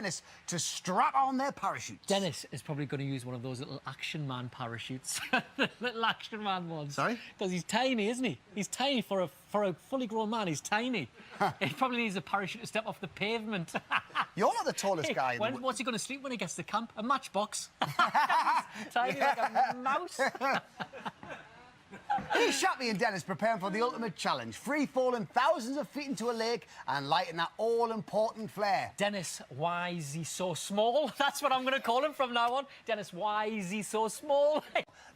Dennis to strap on their parachutes. Dennis is probably going to use one of those little Action Man parachutes. The little Action Man ones. Sorry? Because he's tiny, isn't he? He's tiny for a fully grown man. He's tiny. He probably needs a parachute to step off the pavement. You're not the tallest guy in the... What's he going to sleep when he gets to camp? A matchbox. Tiny like a mouse. Here's Shappy and Dennis preparing for the ultimate challenge. Free-falling thousands of feet into a lake and lighting that all-important flare. Dennis, why is he so small? That's what I'm going to call him from now on. Dennis, why is he so small?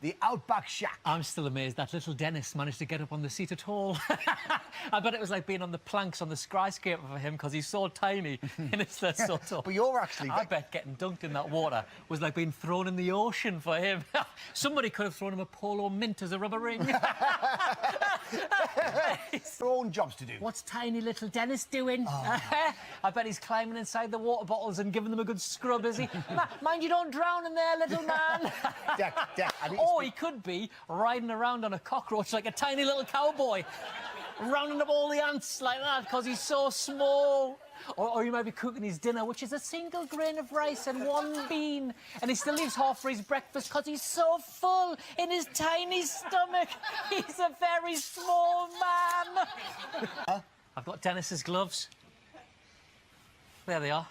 The Outback Shack. I'm still amazed that little Dennis managed to get up on the seat at all. I bet it was like being on the planks on the skyscraper for him because he's so tiny and it's so tall. But you're actually... I bet getting dunked in that water was like being thrown in the ocean for him. Somebody could have thrown him a polo mint as a rubber ring. Their own jobs to do. What's tiny little Dennis doing? Oh. I bet he's climbing inside the water bottles and giving them a good scrub, is he? Mind you don't drown in there, little man. Or he could be riding around on a cockroach like a tiny little cowboy, rounding up all the ants like that because he's so small. Or he might be cooking his dinner, which is a single grain of rice and one bean. And he still leaves half for his breakfast because he's so full in his tiny stomach. He's a very small man. I've got Dennis's gloves. There they are.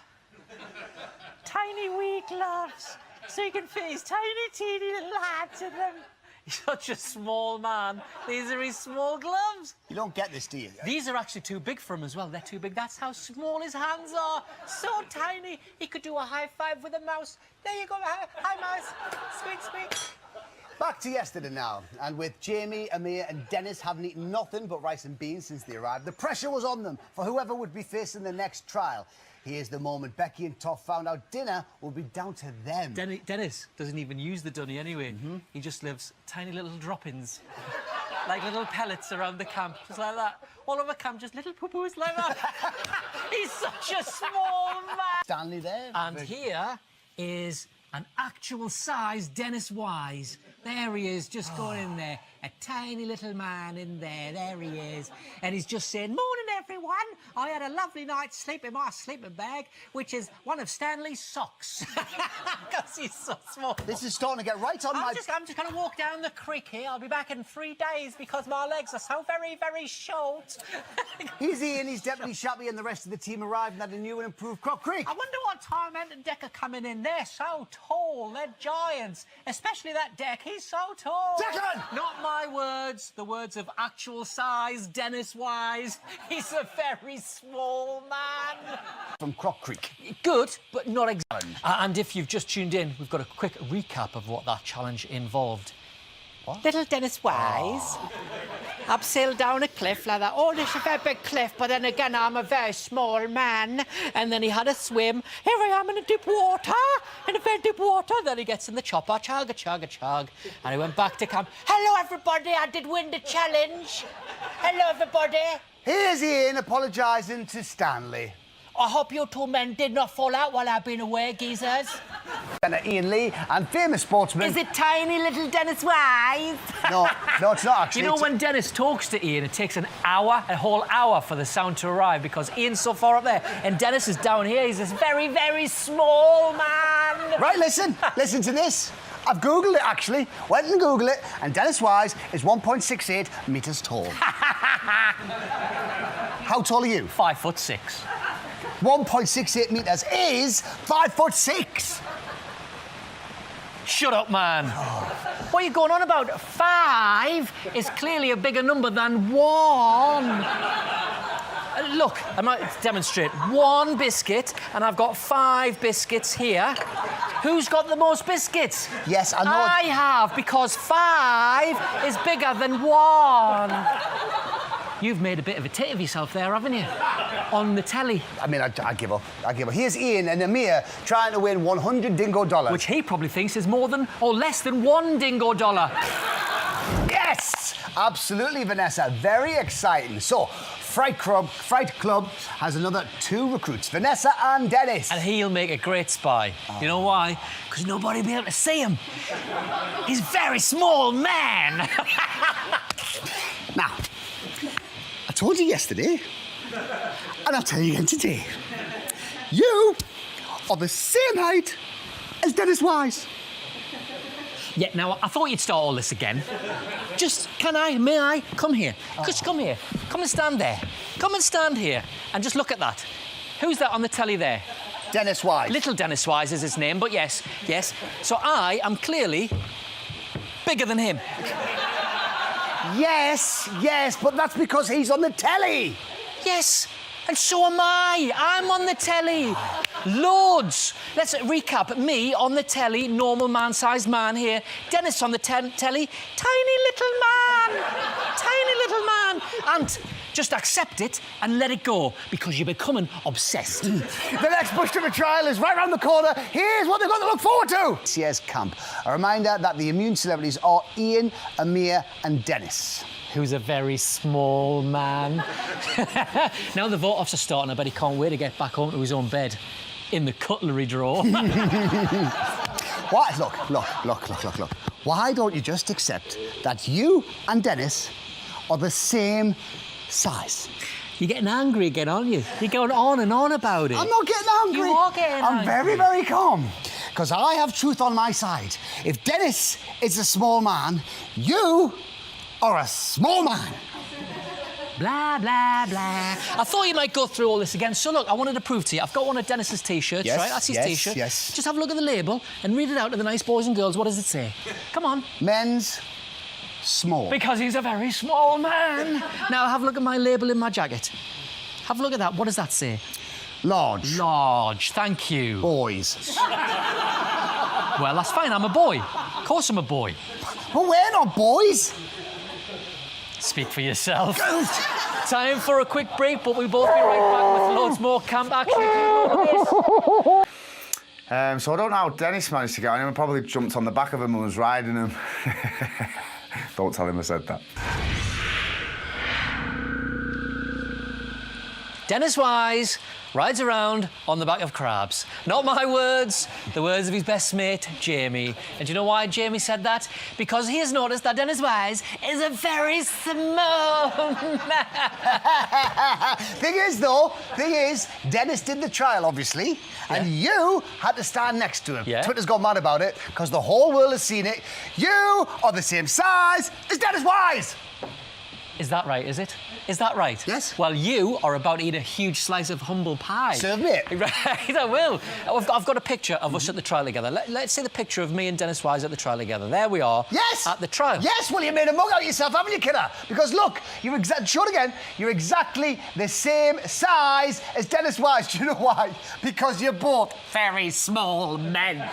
Tiny wee gloves. So he can fit his tiny, teeny little hands in them. He's such a small man. These are his small gloves. You don't get this, do you? These are actually too big for him as well. They're too big. That's how small his hands are. So tiny. He could do a high five with a mouse. There you go. Hi, mouse. Squeak, squeak. Back to yesterday now, and with Jamie, Amir and Dennis having eaten nothing but rice and beans since they arrived, the pressure was on them for whoever would be facing the next trial. Here's the moment Becky and Toff found out dinner would be down to them. Dennis doesn't even use the dunny anyway. He just lives tiny little drop-ins. Like little pellets around the camp, just like that. All over camp, just little poo-poos like that. He's such a small man. Stanley there. And here is an actual size Dennis Wise. There he is, just going in there. A tiny little man in there. There he is. And he's just saying, "Morning, everyone. I had a lovely night's sleep in my sleeping bag, which is one of Stanley's socks." Because he's so small. This is starting to get right on I'm just going to walk down the creek here. I'll be back in 3 days because my legs are so very, very short. He's Ian, he's Deputy Shappy, and the rest of the team arrived at a new and improved Croc Creek. I wonder what time Ant and Deck are coming in. They're so tall. They're giants. Especially that Deck. He's so tall. Declan! Not my words. The words of actual size Dennis Wise. He's a very small man. From Croc Creek. Good, but not exactly. And if you've just tuned in, we've got a quick recap of what that challenge involved. What? Little Dennis Wise abseiled down a cliff like that. Oh, this is a very big cliff, but then again, I'm a very small man. And then he had a swim. Here I am in a deep water, in a very deep water. Then he gets in the chopper, chug, a chug, a chug. And he went back to camp. Hello, everybody, I did win the challenge. Hello, everybody. Here's Ian apologising to Stanley. I hope you two men did not fall out while I've been away, geezers. And Ian Lee and famous sportsman... Is it tiny little Dennis Wise? No, it's not actually. You know, when Dennis talks to Ian, it takes an hour, a whole hour for the sound to arrive because Ian's so far up there and Dennis is down here. He's this very, very small man. Right, listen to this. I've Googled it, actually. Went and Googled it, and Dennis Wise is 1.68 metres tall. How tall are you? 5'6". 1.68 metres is 5'6". Shut up, man. What are you going on about? 5 is clearly a bigger number than 1. Look, I might demonstrate. 1 biscuit, and I've got 5 biscuits here. Who's got the most biscuits? Yes, I know. I have, because 5 is bigger than 1. You've made a bit of a tit of yourself there, haven't you? On the telly. I mean, I give up. Here's Ian and Amir trying to win $100 dingo. Which he probably thinks is more than or less than $1 dingo. Yes! Absolutely, Vanessa. Very exciting. So, Fright Club has another 2 recruits, Vanessa and Dennis. And he'll make a great spy. You know why? Because nobody will be able to see him. He's a very small man. Now, I told you yesterday, and I'll tell you again today. You are the same height as Dennis Wise. Yeah, now, I thought you'd start all this again. Just, may I? Come here. Just come here. Come and stand there. Come and stand here and just look at that. Who's that on the telly there? Dennis Wise. Little Dennis Wise is his name, but yes. So I am clearly bigger than him. Yes, but that's because he's on the telly. Yes, and so am I. I'm on the telly. Loads. Let's recap. Me on the telly, normal man-sized man here. Dennis on the telly, tiny little man. Tiny little man. And just accept it and let it go, because you're becoming obsessed. The next push to the trial is right round the corner. Here's what they've got to look forward to. CS camp. A reminder that the immune celebrities are Ian, Amir and Dennis. Who's a very small man. Now the vote-offs are starting, I bet he can't wait to get back home to his own bed. In the cutlery drawer. What? Look. Why don't you just accept that you and Dennis are the same size? You're getting angry again, aren't you? You're going on and on about it. I'm not getting angry. You are getting angry. I'm very, very calm. Because I have truth on my side. If Dennis is a small man, you are a small man. Blah, blah, blah. I thought you might go through all this again. So, look, I wanted to prove to you. I've got one of Dennis's T-shirts, right? That's his T-shirt. Yes. Just have a look at the label and read it out to the nice boys and girls. What does it say? Come on. Men's small. Because he's a very small man. Now, have a look at my label in my jacket. Have a look at that. What does that say? Large. Large. Thank you. Boys. Well, that's fine. I'm a boy. Of course I'm a boy. But we're not boys. Speak for yourself. Time for a quick break, but we'll both be right back with loads more camp action. So I don't know how Dennis managed to get on him. He probably jumped on the back of him and was riding him. Don't tell him I said that. Dennis Wise rides around on the back of crabs. Not my words, the words of his best mate, Jamie. And do you know why Jamie said that? Because he has noticed that Dennis Wise is a very small man. Thing is, Dennis did the trial, obviously, and you had to stand next to him. Yeah. Twitter's gone mad about it, because the whole world has seen it. You are the same size as Dennis Wise. Is that right, is it? Is that right? Yes. Well, you are about to eat a huge slice of humble pie. Serve me it. Right, I will. I've got a picture of us at the trial together. Let's see the picture of me and Dennis Wise at the trial together. There we are. Yes. At the trial. Yes, well, you made a mug out of yourself, haven't you, kidder? Because, look, show it again. You're exactly the same size as Dennis Wise. Do you know why? Because you're both very small men.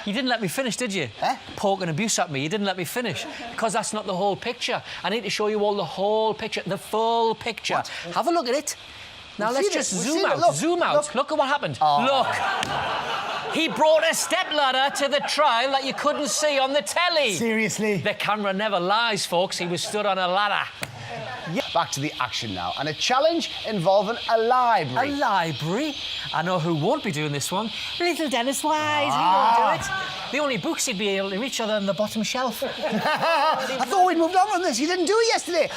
You didn't let me finish, did you? Eh? Poking abuse at me. You didn't let me finish. Because that's not the whole picture. I need to show you all the whole picture, the full picture. What? Have a look at it. Now, We've let's seen just it. We've zoom seen it. out. Look. Zoom out. Look at what happened. Oh. Look. He brought a stepladder to the trial that you couldn't see on the telly. Seriously? The camera never lies, folks. He was stood on a ladder. Yeah. Back to the action now, and a challenge involving a library. A library? I know who won't be doing this one. Little Dennis Wise. Ah. He won't do it. The only books he'd be able to reach are on the bottom shelf. I thought we'd moved on from this. You didn't do it yesterday.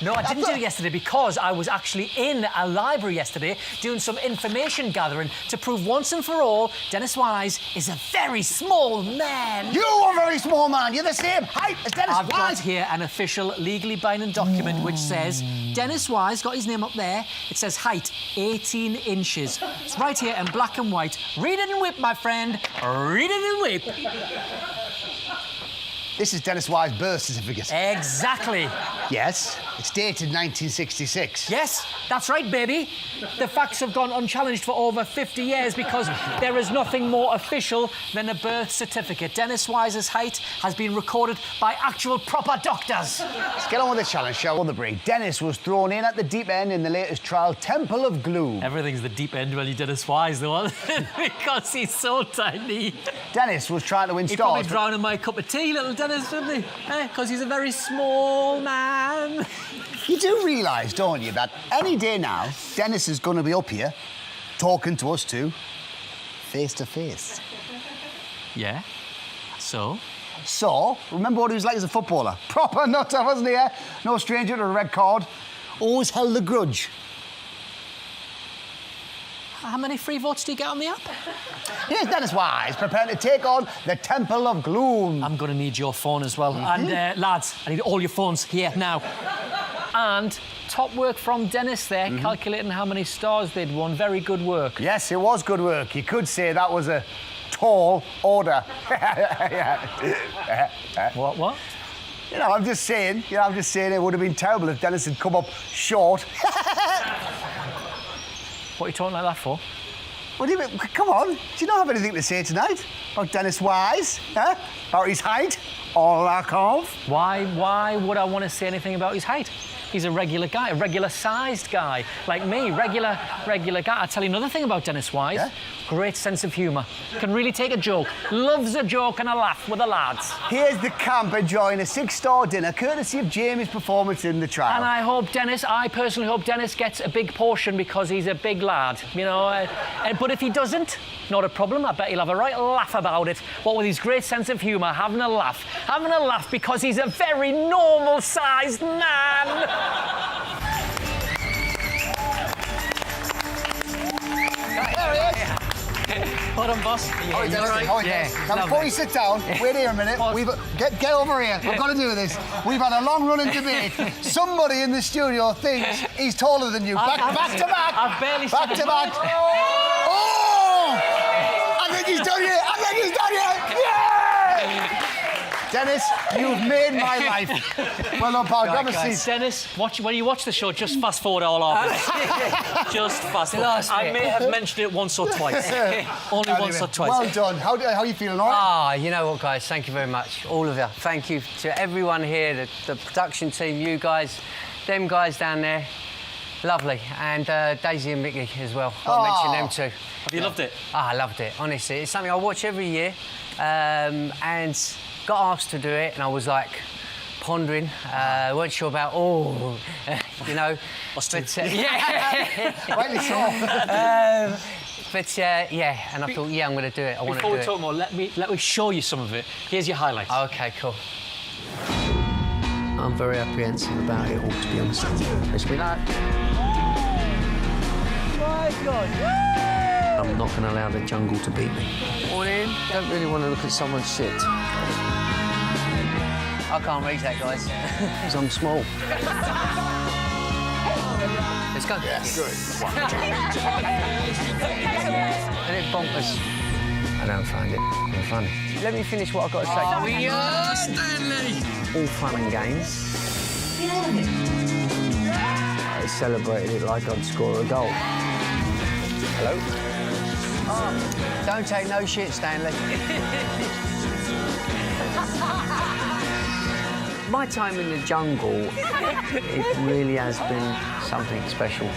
No, I didn't do it yesterday because I was actually in a library yesterday doing some information gathering to prove once and for all Dennis Wise is a very small man. You are a very small man. You're the same height as Dennis I've got Wise. here an official legally binding document which says Dennis Wise, got his name up there, it says height 18 inches. It's right here in black and white. Read it and whip, my friend. Read it and whip. This is Dennis Wise's birth certificate. Exactly. Yes, it's dated 1966. Yes, that's right, baby. The facts have gone unchallenged for over 50 years because there is nothing more official than a birth certificate. Dennis Wise's height has been recorded by actual proper doctors. Let's get on with the challenge, shall we? On the break, Dennis was thrown in at the deep end in the latest trial, Temple of Gloom. Everything's the deep end when you Dennis Wise, though, because he's so tiny. Dennis was trying to win He'd stars. probably drown in my cup of tea, little Dennis, wouldn't he? Because he's a very small man. You do realise, don't you, that any day now, Dennis is going to be up here talking to us two face to face. Yeah. So? So, remember what he was like as a footballer? Proper nutter, wasn't he? Eh? No stranger to a red card. Always held a grudge. How many free votes do you get on the app? Here's Dennis Wise, prepared to take on the Temple of Gloom. I'm going to need your phone as well. And, lads, I need all your phones here now. And top work from Dennis there, calculating how many stars they'd won. Very good work. Yes, it was good work. You could say that was a tall order. What? You know, I'm just saying it would have been terrible if Dennis had come up short. What are you talking like that for? What do you mean? Come on, do you not have anything to say tonight about Dennis Wise? Huh? About his height? Or lack of? Why would I want to say anything about his height? He's a regular guy, a regular-sized guy, like me, regular guy. I'll tell you another thing about Dennis Wise. Yeah? Great sense of humour. Can really take a joke. Loves a joke and a laugh with the lads. Here's the camp enjoying a 6-star dinner, courtesy of Jamie's performance in the trial. And I personally hope Dennis gets a big portion because he's a big lad, you know. But if he doesn't, not a problem. I bet he'll have a right laugh about it. What with his great sense of humour, having a laugh because he's a very normal-sized man. There he is. Well done, boss. Now, before you sit down, wait here a minute. Get over here. We've got to do this. We've had a long-running debate. Somebody in the studio thinks he's taller than you. Back to back. I've barely back to back. Oh! I think he's done it. Yeah! Dennis, you've made my life. Well done, pal. Grab a seat. Dennis, when you watch the show, just fast forward all of it. Just fast forward. I may have mentioned it once or twice. Only once or twice. Well done. How are you feeling, all right? You know what, guys? Thank you very much, all of you. Thank you to everyone here, the production team, you guys, them guys down there. Lovely. And Daisy and Mickey as well. I'll mention them too. Have you loved it? I loved it, honestly. It's something I watch every year. And got asked to do it, and I was like pondering, weren't sure about, you know. Us too. Rightly so. And I thought, I'm going to do it. I want to do Before we it. talk more, let me show you some of it. Here's your highlights. OK, cool. I'm very apprehensive about it all, to be honest. Wish me luck. My God. I'm not going to allow the jungle to beat me. Morning. Don't really want to look at someone's shit. I can't reach that, guys, because I'm small. Let's go. Yes. Good. And it bonkers. I don't find it funny. Let me finish what I've got to say. Oh, yes, Stanley! All fun and games. I celebrated it like I'd score a goal. Hello? Don't take no shit, Stanley. My time in the jungle, it really has been something special.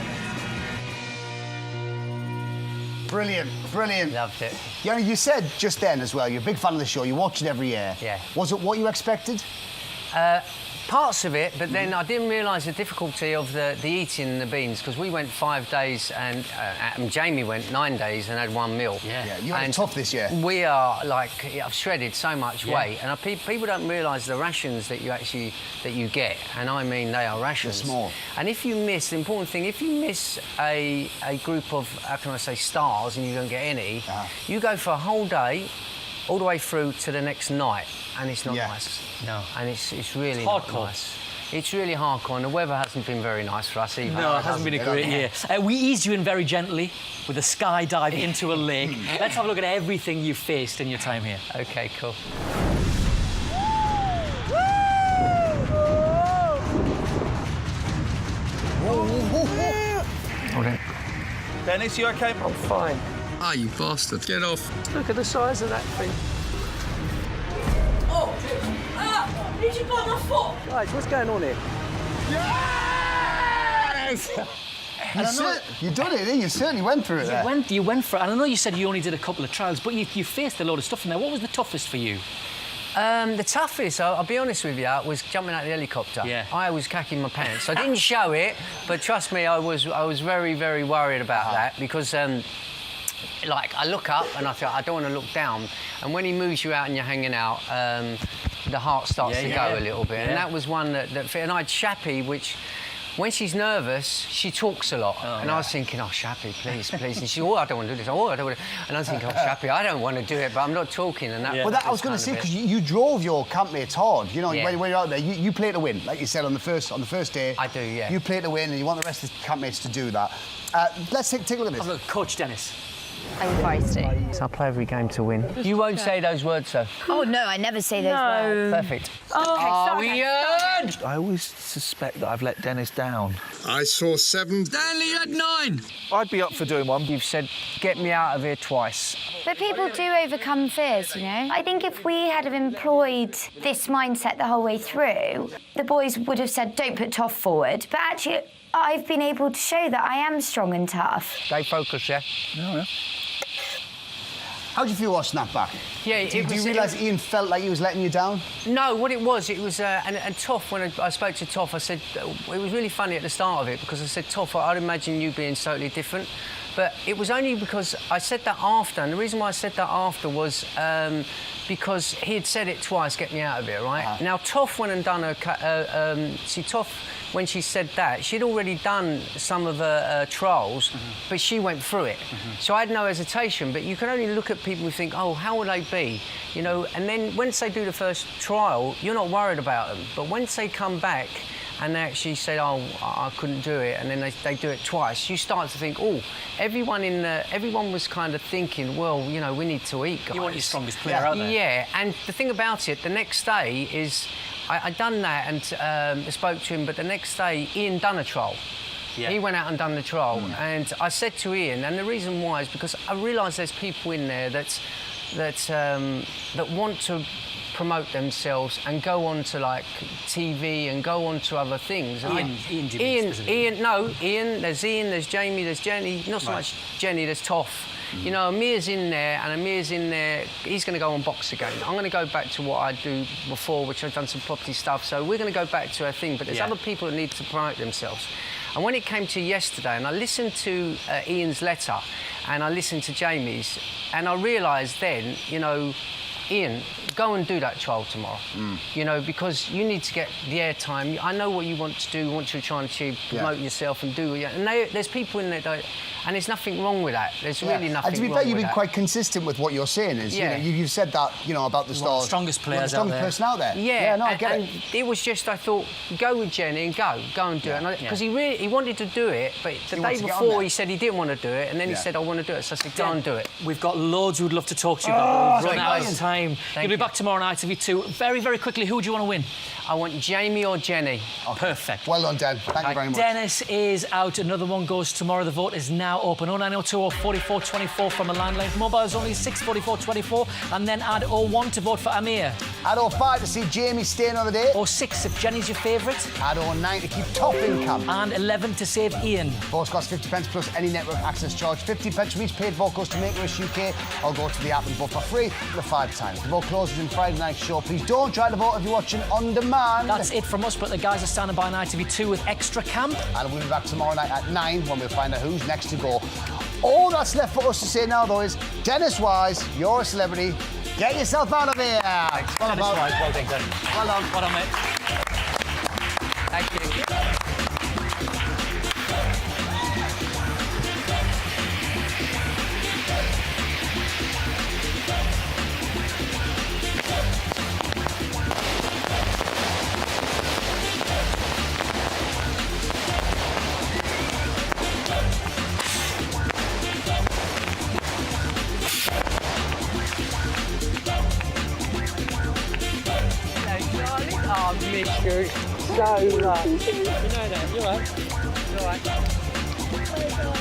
Brilliant. Loved it. You know, you said just then as well, you're a big fan of the show, you watch it every year. Yeah. Was it what you expected? Parts of it, but then I didn't realise the difficulty of the eating and the beans, because we went 5 days and Jamie went 9 days and had 1 meal. Yeah, you had it tough this year. We are, like, I've shredded so much weight, and people don't realise the rations that you get, and I mean they are rations. They're small. And if you miss, the important thing, if you miss a group of, how can I say, stars and you don't get any, you go for a whole day, all the way through to the next night, and it's not nice. No. And it's really hardcore. not nice. It's really hardcore, and the weather hasn't been very nice for us either. No, it hasn't been a great year. We eased you in very gently with a skydive into a lake. Let's have a look at everything you've faced in your time here. OK, cool. Hold it. Dennis, you OK? I'm fine. Ah, you bastard. Get off. Look at the size of that thing. Oh! Did you bite my foot? Guys, what's going on here? Yes! You done it, you certainly went through it there. You went for it. And I know you said you only did a couple of trials, but you faced a load of stuff in there. What was the toughest for you? The toughest, I'll be honest with you, was jumping out of the helicopter. Yeah. I was cacking my pants. I didn't show it, but trust me, I was very, very worried about that, because like, I look up and I thought, I don't want to look down. And when he moves you out and you're hanging out, the heart starts to go a little bit. And that was one that fit. And I had Chappie, which when she's nervous, she talks a lot. I was thinking, oh, Shappy, please, please. And she, oh, I don't want to do this. Oh, I don't want to. And I was thinking, oh, Shappy, I don't want to do it, but I'm not talking. And that. Well, I was going to say, because you drove your campmates hard. You know, when you're out there, you play to win, like you said on the first day. I do, yeah. You play to win, and you want the rest of the campmates to do that. Let's take a look at this. Oh, look, Coach Dennis. I'm feisty. So I play every game to win. You won't say those words, though. Oh, no, I never say those words. Perfect. Oh, Ian! I always suspect that I've let Dennis down. I saw 7. Stanley had 9. I'd be up for doing one. You've said, get me out of here twice. But people do overcome fears, you know? I think if we had have employed this mindset the whole way through, the boys would have said, don't put Toff forward. But actually, I've been able to show that I am strong and tough. Stay focused, yeah? Yeah. How do you feel watching that back? Yeah, Do you realise Ian felt like he was letting you down? No, what it was, and Toff, when I spoke to Toff, I said, it was really funny at the start of it, because I said, Toff, I'd imagine you being totally different. But it was only because I said that after, and the reason why I said that after was because he had said it twice, get me out of here, right? Now, Toff went and done Toff, when she said that, she'd already done some of her trials, but she went through it. So I had no hesitation, but you can only look at people who think, oh, how would they be? You know, and then once they do the first trial, you're not worried about them. But once they come back and they actually said, oh, I couldn't do it, and then they do it twice, you start to think, oh, everyone was kind of thinking, well, you know, we need to eat, guys. You want your strongest player out there. Yeah, and the thing about it, the next day is, I done that and spoke to him, but the next day, Ian done a trial. Yeah. He went out and done the trial, and I said to Ian, and the reason why is because I realise there's people in there that want to promote themselves and go on to like TV and go on to other things. And Ian, there's Jamie, there's Jenny, not so much Jenny, there's Toff. You know, Amir's in there, and Amir's in there, he's going to go on Box again. I'm going to go back to what I do before, which I've done some property stuff, so we're going to go back to our thing, but there's other people that need to promote themselves. And when it came to yesterday, and I listened to Ian's letter, and I listened to Jamie's, and I realised then, you know, Ian, go and do that trial tomorrow. You know, because you need to get the airtime. I know what you want to do, what you're trying to achieve, promote yourself and do. And there's people in there that, and there's nothing wrong with that. There's really nothing wrong with that. And to be fair, you've been quite consistent with what you're saying. Is you know, you've said that, you know, about the stars. The strongest players the strongest person out there. Yeah, no, I get it. It was just, I thought, go with Jenny and go and do it. Because he wanted to do it, but the day before he said he didn't want to do it, and then he said, I want to do it. So I said, go and do it. We've got loads we'd love to talk to you about, but we've run out of time. You'll be back tomorrow night, TV2. Very, very quickly, who do you want to win? I want Jamie or Jenny. Perfect. Well done, Den. Thank you very much. Dennis is out. Another one goes tomorrow. The vote is now open. 0902 or 4424 from a landline. Mobile is only 64424. And then add 01 to vote for Amir. Add 05 to see Jamie staying on the day. 06 if Jenny's your favourite. Add 09 to keep Toff in camp. And 11 to save Ian. Votes cost 50 pence plus any network access charge. 50 pence for each paid vote goes to Make a Wish UK. Or go to the app and vote for free for the 5 times. The vote closes in Friday night's show. Please don't try to vote if you're watching on demand. That's it from us, but the guys are standing by on ITV2 with Extra Camp. And we'll be back tomorrow night at 9 when we'll find out who's next to go. All that's left for us to say now, though, is Dennis Wise, you're a celebrity. Get yourself out of here. Thanks. Dennis Wise, well done, Dennis. Well done. Well done, mate. Thank you. I miss you so much. You know that, you're right. You're right.